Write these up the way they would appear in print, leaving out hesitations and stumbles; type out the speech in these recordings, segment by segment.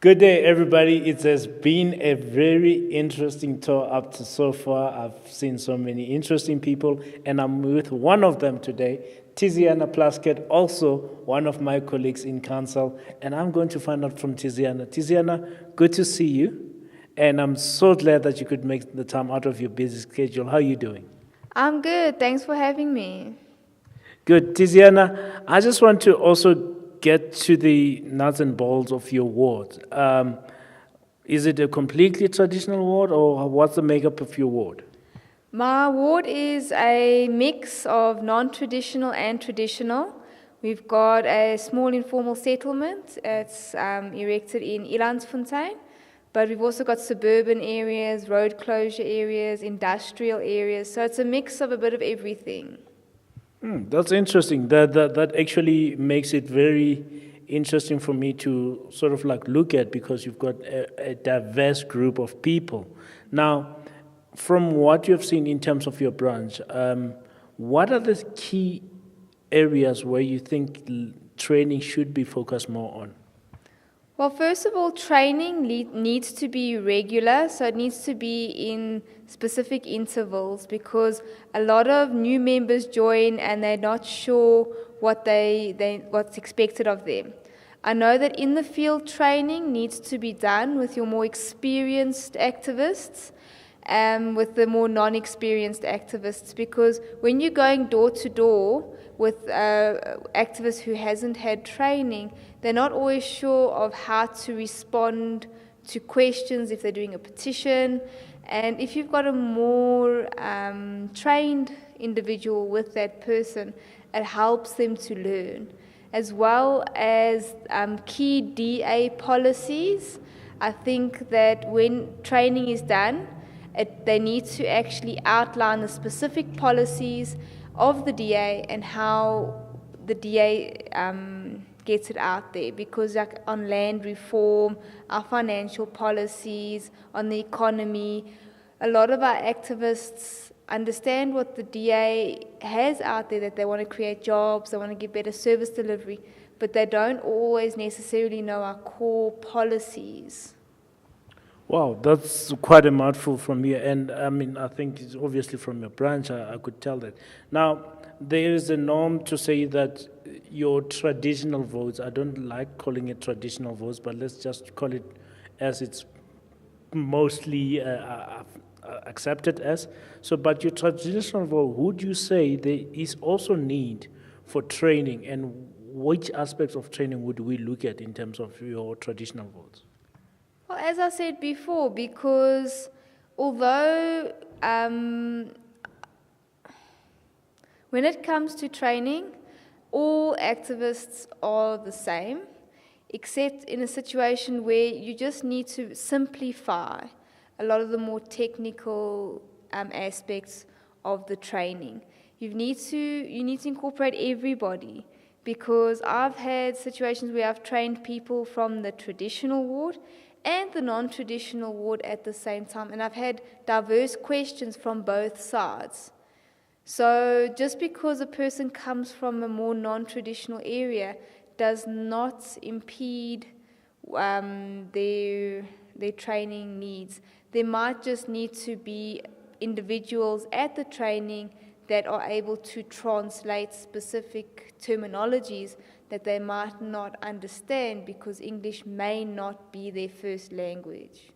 Good day, everybody. It has been a very interesting tour up to so far. I've seen so many interesting people, and I'm with one of them today, Tiziana Plaskitt, also one of my colleagues in council, and I'm going to find out from Tiziana. Tiziana, good to see you, and I'm so glad that you could make the time out of your busy schedule. How are you doing? I'm good. Thanks for having me. Good. Tiziana, I just want to also get to the nuts and bolts of your ward. Is it a completely traditional ward, or what's the makeup of your ward? My ward is a mix of non-traditional and traditional. We've got a small informal settlement. It's erected in Ilansfontein, but we've also got suburban areas, road closure areas, industrial areas. So it's a mix of a bit of everything. That's interesting. That actually makes it very interesting for me to sort of like look at, because you've got a diverse group of people. Now, from what you've seen in terms of your branch, what are the key areas where you think training should be focused more on? Well, first of all, training needs to be regular, so it needs to be in specific intervals, because a lot of new members join and they're not sure what's expected of them. I know that in the field training needs to be done with your more experienced activists and with the more non-experienced activists, because when you're going door to door with activists who hasn't had training, they're not always sure of how to respond to questions if they're doing a petition. And if you've got a more trained individual with that person, it helps them to learn. As well as key DA policies, I think that when training is done, they need to actually outline the specific policies of the DA and how the DA gets it out there, because like on land reform, our financial policies, on the economy, a lot of our activists understand what the DA has out there, that they want to create jobs, they want to give better service delivery, but they don't always necessarily know our core policies. Wow, that's quite a mouthful from you. And I mean, I think it's obviously from your branch, I could tell that. Now, there is a norm to say that your traditional votes, I don't like calling it traditional votes, but let's just call it as it's mostly accepted as. So, but your traditional vote, would you say there is also need for training, and which aspects of training would we look at in terms of your traditional votes? Well, as I said before, because although when it comes to training, all activists are the same, except in a situation where you just need to simplify a lot of the more technical aspects of the training. You need to incorporate everybody, because I've had situations where I've trained people from the traditional ward and the non-traditional ward at the same time, and I've had diverse questions from both sides. So just because a person comes from a more non-traditional area does not impede their training needs. There might just need to be individuals at the training that are able to translate specific terminologies that they might not understand, because English may not be their first language.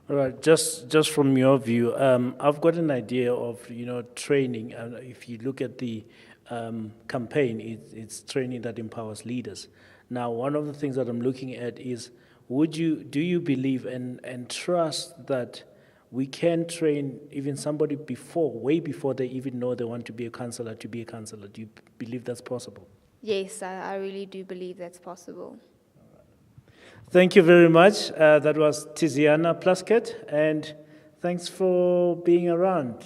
All right, just from your view, I've got an idea of, training. If you look at the campaign, it's training that empowers leaders. Now, one of the things that I'm looking at is, do you believe and trust that we can train even somebody way before they even know they want to be a councillor to be a councillor? Do you believe that's possible? Yes, I really do believe that's possible. Thank you very much. That was Tiziana Plaskitt, and thanks for being around.